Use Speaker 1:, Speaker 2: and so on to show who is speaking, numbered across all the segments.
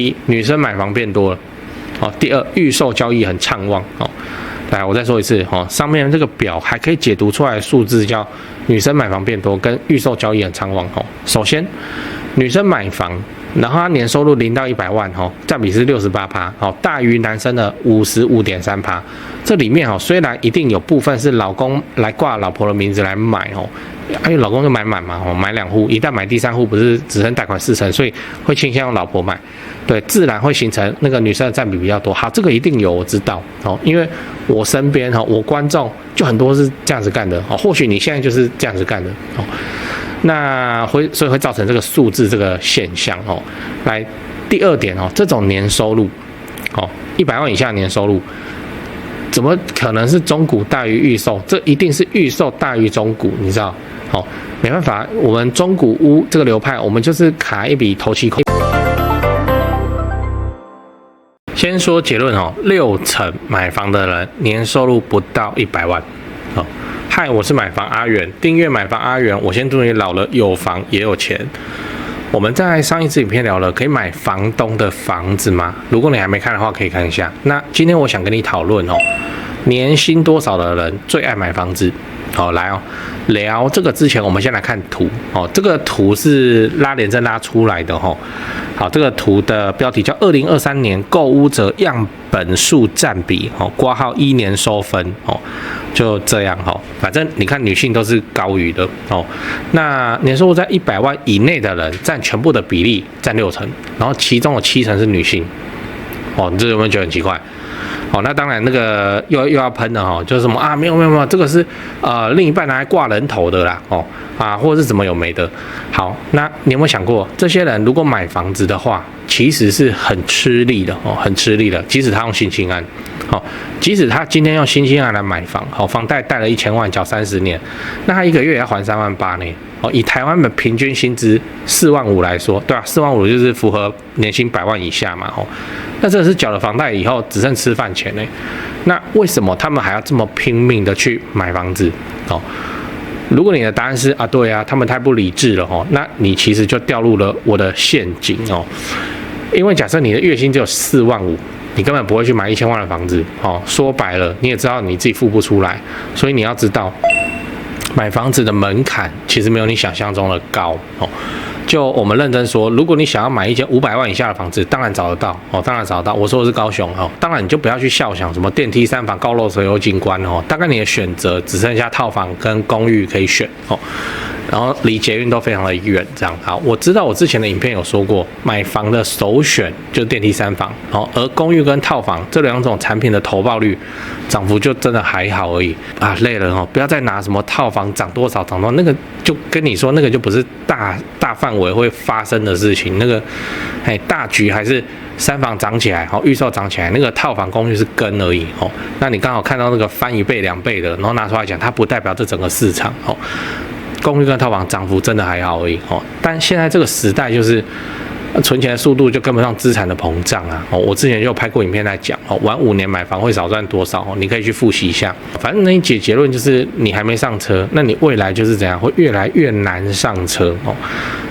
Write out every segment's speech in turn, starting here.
Speaker 1: 一，女生买房变多了，第二，预售交易很畅旺，来，我再说一次，上面这个表还可以解读出来的数字叫女生买房变多跟预售交易很畅旺，首先，女生买房，然后她年收入0到100万，占比是68%，大于男生的55.3%。这里面虽然一定有部分是老公来挂老婆的名字来买，因为老公就买满嘛，买2户，一旦买第3户不是只剩贷款40%，所以会倾向用老婆买，对，自然会形成那个女生的占比比较多。好，这个一定有，我知道，因为我身边我观众就很多是这样子干的，或许你现在就是这样子干的，那所以会造成这个数字这个现象，来，第二点，这种年收入，100万以下年收入。怎么可能是中古大于预售？这一定是预售大于中古，你知道？没办法，我们中古屋这个流派，我们就是卡一笔头期款。先说结论，60%买房的人年收入不到100万。嗨，我是买房阿元，订阅买房阿元，我先祝你老了有房也有钱。我们在上一支影片聊了，可以买房东的房子吗？如果你还没看的话，可以看一下。那今天我想跟你讨论年薪多少的人最爱买房子？来聊这个之前，我们先来看图这个图是拉联征拉出来的好，这个图的标题叫2023年购屋者样本数占比括号1年收分就这样反正你看女性都是高于的那年收入在100万以内的人占全部的比例占60%，然后其中有70%是女性你这有没有觉得很奇怪？那当然那个又要喷的就是什么没有，这个是另一半拿来挂人头的啦或者是怎么有没的。好，那你有没有想过，这些人如果买房子的话，其实是很吃力的很吃力的。即使他用新青安，即使他今天用新青安来买房，房贷贷了1000万，缴30年，那他一个月也要还38000呢。以台湾的平均薪资45000来说，对啊，45000就是符合年薪100万以下嘛那这是缴了房贷以后只剩吃饭钱呢。那为什么他们还要这么拼命的去买房子如果你的答案是对啊，他们太不理智了那你其实就掉入了我的陷阱因为假设你的月薪只有45000，你根本不会去买1000万的房子说白了，你也知道你自己付不出来，所以你要知道，买房子的门槛其实没有你想象中的高就我们认真说，如果你想要买一间500万以下的房子，当然找得到当然找得到。我说的是高雄当然你就不要去笑想什么电梯3房高楼层有景观大概你的选择只剩下套房跟公寓可以选然后离捷运都非常的远，这样好。我知道我之前的影片有说过，买房的首选就是电梯3房而公寓跟套房这2种产品的投报率涨幅就真的还好而已累了不要再拿什么套房涨多少，那个就跟你说，那个就不是大范围会发生的事情，那个大局还是3房涨起来预售涨起来，那个套房公寓是跟而已那你刚好看到那个翻1倍2倍的，然后拿出来讲，它不代表这整个市场公寓跟套房涨幅真的还好而已但现在这个时代就是存钱的速度就跟不上资产的膨胀我之前就有拍过影片来讲玩5年买房会少赚多少你可以去复习一下。反正那一结论就是你还没上车，那你未来就是怎样会越来越难上车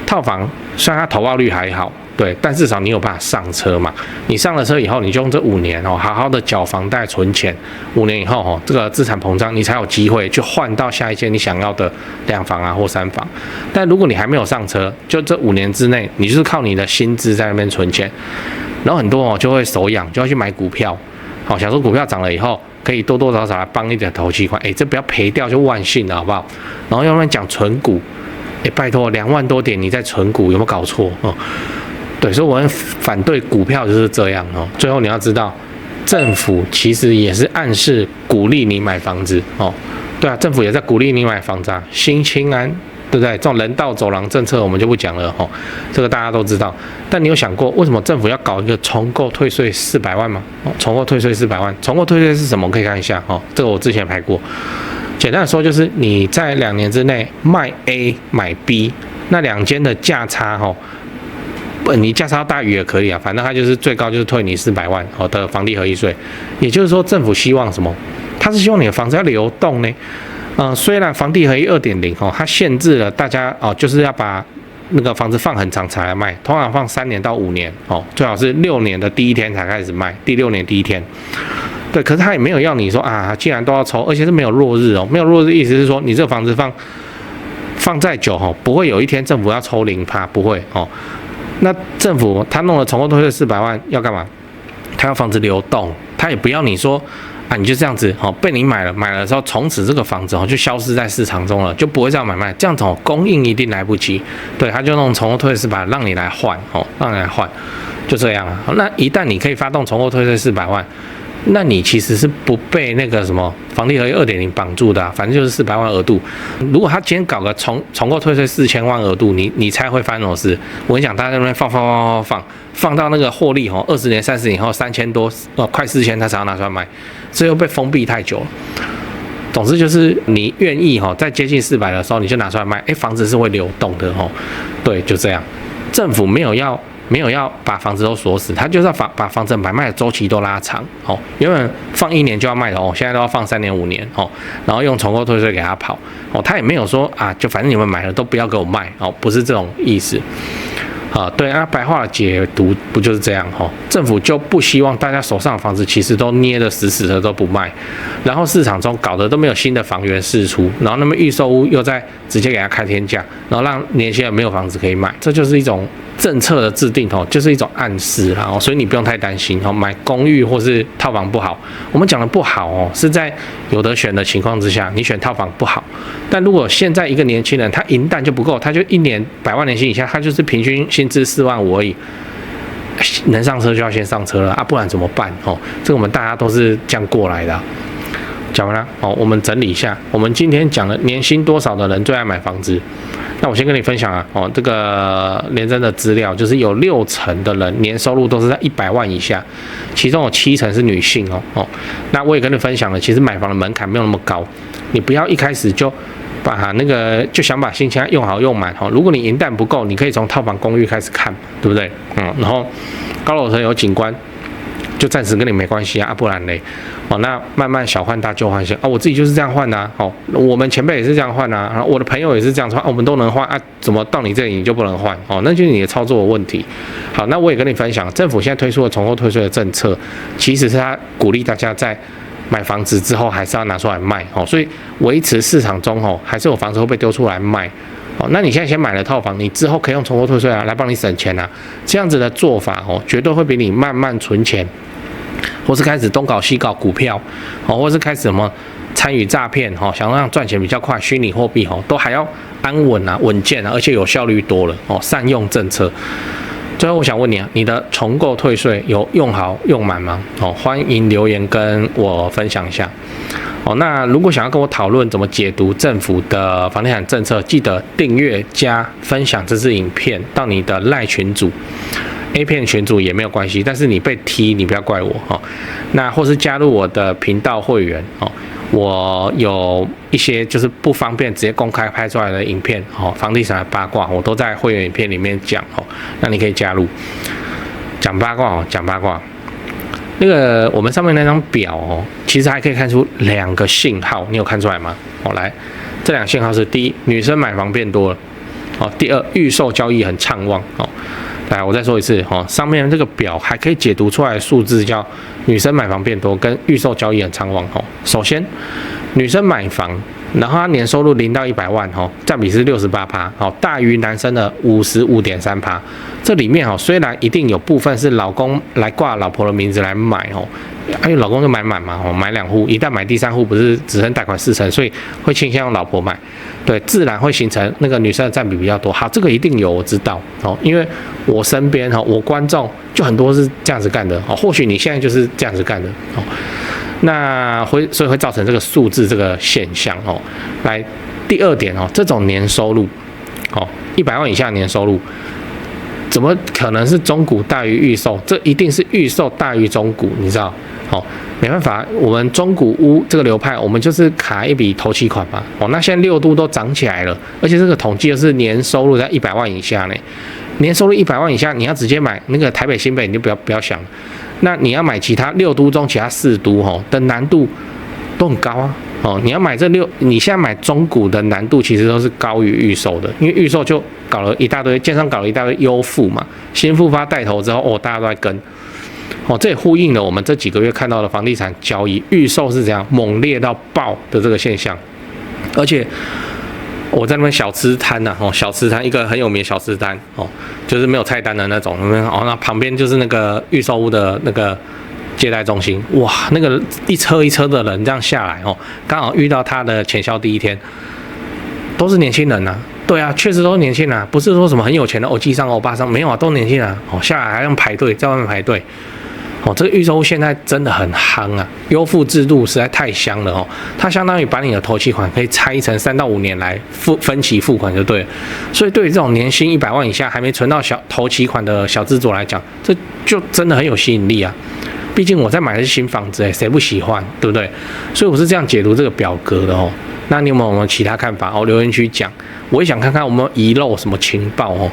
Speaker 1: 套房虽然它投报率还好，对，但至少你有办法上车嘛。你上了车以后，你就用这5年好好的缴房贷存钱，5年以后这个资产膨胀，你才有机会去换到下一间你想要的2房或3房。但如果你还没有上车，就这5年之内，你就是靠你的薪资在那边存钱，然后很多就会手痒，就要去买股票，想说股票涨了以后可以多多少少来帮一点头期款，这不要赔掉就万幸了，好不好？然后要不然讲存股，拜托2万多点你在存股有没有搞错对，所以我很反对股票就是这样最后你要知道，政府其实也是暗示鼓励你买房子对啊，政府也在鼓励你买房子新青安，对不对？这种人道走廊政策我们就不讲了这个大家都知道。但你有想过为什么政府要搞一个重购退税400万吗？重购退税400万，重购退税是什么？我可以看一下这个我之前拍过。简单的说就是你在2年之内卖 A 买 B， 那2间的价差你价差大于也可以反正它就是最高就是退你400万的房地合一税。也就是说政府希望什么？它是希望你的房子要流动呢。虽然房地合一2.0它限制了大家就是要把那个房子放很长才来卖，通常放3年到5年哦，最好是6年的第1天才开始卖，第6年第1天。对，可是他也没有要你说啊，既然都要抽，而且是没有落日哦，没有落日意思是说你这个房子放再久哦，不会有一天政府要抽0%，不会哦。那政府他弄了重购退税400万要干嘛？他要房子流动，他也不要你说啊，你就这样子哦，被你买了的时候，从此这个房子哦就消失在市场中了，就不会这样买卖，这样子哦供应一定来不及。对，他就弄重购退税400万让你来换哦，让你来换，就这样啊。那一旦你可以发动重购退税400万。那你其实是不被那个什么房地合一2.0绑住的反正就是400万额度。如果他今天搞个重购退税4000万额度，你猜会发生什么事？我跟你讲，大家在那边放到那个获利20年、30年以后3000多，快4000他才要拿出来卖，这又被封闭太久了。总之就是你愿意在接近400的时候你就拿出来卖，房子是会流动的对，就这样。政府没有要把房子都锁死，他就是要把房子买卖的周期都拉长原本放1年就要卖的现在都要放3年5年然后用重购退税给他跑他也没有说啊，就反正你们买了都不要给我卖不是这种意思对啊，白话的解读不就是这样政府就不希望大家手上的房子其实都捏得死死的都不卖，然后市场中搞得都没有新的房源释出，然后那么预售屋又在直接给他开天价，然后让年轻人没有房子可以买，这就是一种政策的制定就是一种暗示所以你不用太担心买公寓或是套房不好。我们讲的不好是在有得选的情况之下，你选套房不好。但如果现在一个年轻人他银弹就不够，他就1年100万年薪以下，他就是平均薪资4万5而已，能上车就要先上车了不然怎么办这个我们大家都是这样过来的。讲完了我们整理一下，我们今天讲了年薪多少的人最爱买房子。那我先跟你分享这个联征的资料，就是有60%的人年收入都是在100万以下，其中有70%是女性那我也跟你分享了，其实买房的门槛没有那么高，你不要一开始就就想把新签用好用满如果你银弹不够，你可以从套房公寓开始看，对不对？然后高楼层有景观，就暂时跟你没关系不然嘞那慢慢小换大旧换新我自己就是这样换的我们前辈也是这样换我的朋友也是这样换我们都能换怎么到你这里你就不能换那就是你的操作的问题。好，那我也跟你分享，政府现在推出的重购退税的政策，其实是他鼓励大家在买房子之后还是要拿出来卖所以维持市场中还是有房子会被丢出来卖那你现在先买了套房，你之后可以用重购退税来帮你省钱这样子的做法绝对会比你慢慢存钱，或是开始东搞西搞股票或是开始什么参与诈骗想让赚钱比较快，虚拟货币都还要安稳稳健而且有效率多了善用政策。最后我想问你你的重购退税有用好用满吗？欢迎留言跟我分享一下那如果想要跟我讨论怎么解读政府的房地产政策，记得订阅加分享这支影片到你的赖群组A 片群组也没有关系，但是你被踢你不要怪我那或是加入我的频道会员我有一些就是不方便直接公开拍出来的影片房地产的八卦我都在会员影片里面讲那你可以加入讲八卦讲八卦。那个我们上面那张表其实还可以看出2个信号，你有看出来吗？来，这2个信号是：第一，女生买房变多了第二，预售交易很畅旺来，我再说一次上面这个表还可以解读出来的数字叫女生买房变多跟预售交易很畅旺首先，女生买房，然后她年收入0到100万占比是68%大于男生的55.3%。这里面虽然一定有部分是老公来挂老婆的名字来买因为老公就买满嘛买2户，一旦买第3户不是只剩贷款40%，所以会倾向用老婆买，对，自然会形成那个女生的占比比较多。好，这个一定有，我知道因为我身边我观众就很多是这样子干的或许你现在就是这样子干的那所以会造成这个数字这个现象来，第二点这种年收入100万以下年收入，怎么可能是中古大于预售？这一定是预售大于中古，你知道？没办法，我们中古屋这个流派，我们就是卡一笔头期款嘛。那现在6都涨起来了，而且这个统计就是年收入在100万以下呢。年收入100万以下，你要直接买那个台北新北，你就不要想。那你要买其他6都中其他4都的难度都很高啊。你要买你现在买中古的难度其实都是高于预售的，因为预售就搞了一大堆，建商搞了一大堆优付嘛，新复发带头之后，大家都在跟。这也呼应了我们这几个月看到的房地产交易预售是怎样猛烈到爆的这个现象。而且我在那边小吃摊小吃摊一个很有名的小吃摊就是没有菜单的那种，那旁边就是那个预售屋的那个接待中心，哇，那个一车一车的人这样下来刚好遇到他的前销第一天，都是年轻人啊。对啊，确实都是年轻人啊，不是说什么很有钱的欧基上欧巴桑，没有啊，都年轻人啊。下来还用排队，在外面排队。这个预售屋现在真的很夯啊，优付制度实在太香了它相当于把你的头期款可以拆成3到5年来分期付款就对了。所以对于这种年薪100万以下还没存到头期款的小资族来讲，这就真的很有吸引力啊。毕竟我在买的是新房子谁不喜欢，对不对？所以我是这样解读这个表格的那你有没有其他看法留言区讲，我也想看看有没有遗漏什么情报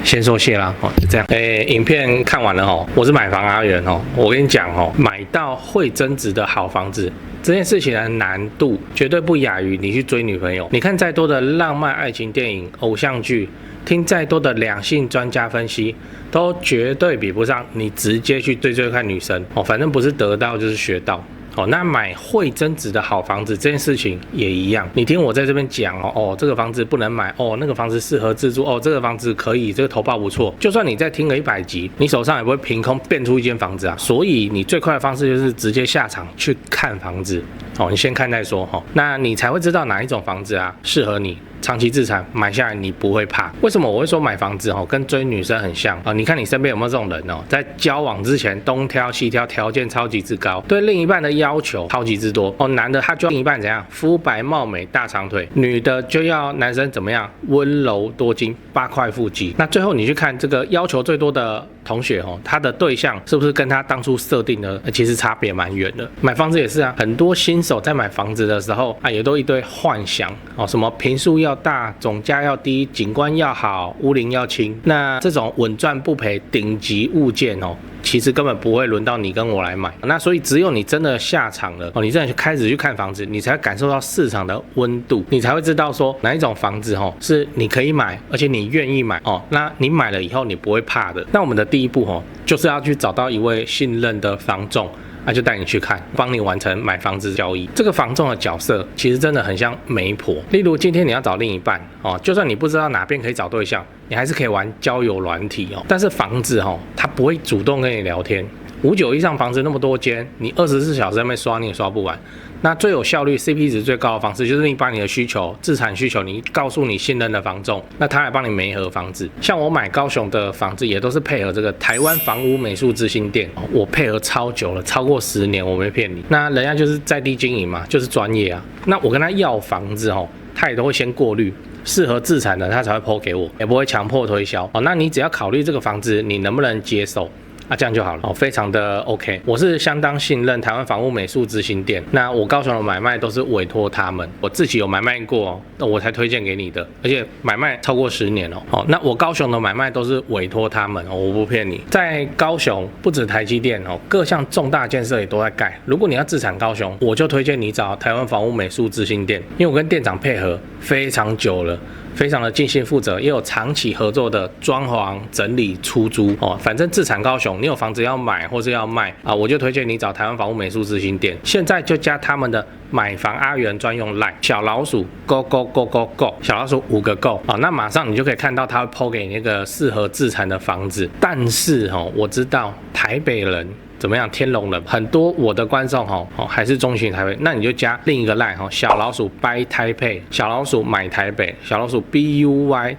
Speaker 1: 先说谢啦就这样。影片看完了我是买房阿元我跟你讲买到会增值的好房子这件事情的难度绝对不亚于你去追女朋友。你看再多的浪漫爱情电影、偶像剧，听再多的两性专家分析，都绝对比不上你直接去追看女生反正不是得到就是学到。那买会增值的好房子这件事情也一样，你听我在这边讲这个房子不能买那个房子适合自住这个房子可以，这个投报不错。就算你再听个100集，你手上也不会凭空变出一间房子啊。所以你最快的方式就是直接下场去看房子你先看再说那你才会知道哪一种房子啊适合你。长期资产买下来你不会怕。为什么我会说买房子跟追女生很像你看你身边有没有这种人在交往之前东挑西挑，条件超级之高，对另一半的要求超级之多男的他就要另一半怎样，肤白貌美大长腿，女的就要男生怎么样，温柔多金8块腹肌。那最后你去看这个要求最多的同学他的对象是不是跟他当初设定的其实差别蛮远的。买房子也是啊，很多新手在买房子的时候也都一堆幻想什么坪数要大，总价要低，景观要好，屋龄要轻。那这种稳赚不赔顶级物件其实根本不会轮到你跟我来买。那所以只有你真的下场了你真的开始去看房子，你才感受到市场的温度，你才会知道说哪一种房子是你可以买，而且你愿意买那你买了以后你不会怕的。那我们的第一步就是要去找到一位信任的房仲，就带你去看，帮你完成买房子交易。这个房仲的角色其实真的很像媒婆。例如今天你要找另一半就算你不知道哪边可以找对象，你还是可以玩交友软体但是房子它不会主动跟你聊天。59以上房子那么多间，你24小时在那边刷你也刷不完。那最有效率 CP 值最高的方式就是你把你的需求资产需求你告诉你信任的房仲，那他来帮你媒合房子。像我买高雄的房子也都是配合这个台湾房屋美术之星店我配合超久了，超过10年，我没骗你。那人家就是在地经营嘛，就是专业啊。那我跟他要房子他也都会先过滤适合自产的，他才会 po 给我，也不会强迫推销那你只要考虑这个房子你能不能接受这样就好了非常的 OK。 我是相当信任台湾房屋美术之星店，那我高雄的买卖都是委托他们，我自己有买卖过我才推荐给你的，而且买卖超过10年那我高雄的买卖都是委托他们我不骗你。在高雄不止台积电各项重大建设也都在盖。如果你要自产高雄，我就推荐你找台湾房屋美术之星店，因为我跟店长配合非常久了，非常的尽心负责，也有长期合作的装潢整理出租反正自产高雄，你有房子要买或是要卖我就推荐你找台湾房屋美术之星店。现在就加他们的买房阿元专用 LINE 小老鼠 go go go go go 小老鼠5个 go 那马上你就可以看到他会 po 给你那个适合自产的房子。但是我知道台北人怎么样？天龙人很多，我的观众还是中型台北，那你就加另一个 line 小老鼠 buy 台北，小老鼠买台北，小老鼠 BUYTAIPEI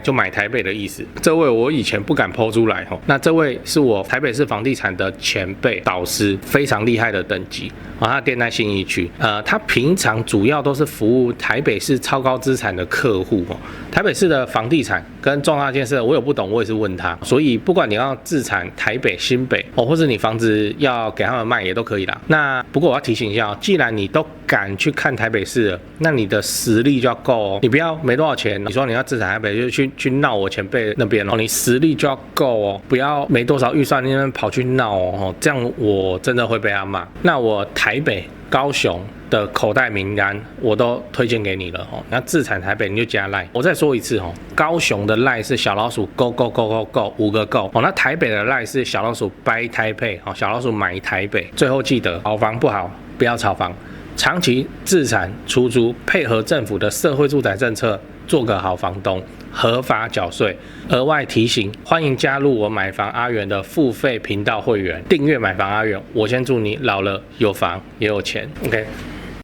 Speaker 1: 就买台北的意思。这位我以前不敢 po 出来那这位是我台北市房地产的前辈导师，非常厉害的等级他店在信义区他平常主要都是服务台北市超高资产的客户台北市的房地产跟重大建设我有不懂我也是问他，所以不管你要自产台北新北或者你房子要给他们卖也都可以啦。那不过我要提醒一下既然你都敢去看台北市了，那你的实力就要够哦。你不要没多少钱，你说你要自产台北，就去闹我前辈那边哦。你实力就要够哦，不要没多少预算那边跑去闹哦，这样我真的会被他骂。那我台北、高雄的口袋名单我都推荐给你了哦。那自产台北你就加赖。我再说一次哦，高雄的赖是小老鼠 go 5个 go 哦。那台北的赖是小老鼠 buy 台北哦，小老鼠买台北。最后记得好房不好，不要炒房。长期自产出租，配合政府的社会住宅政策，做个好房东，合法缴税。额外提醒，欢迎加入我买房阿元的付费频道会员，订阅买房阿元。我先祝你老了有房也有钱。OK。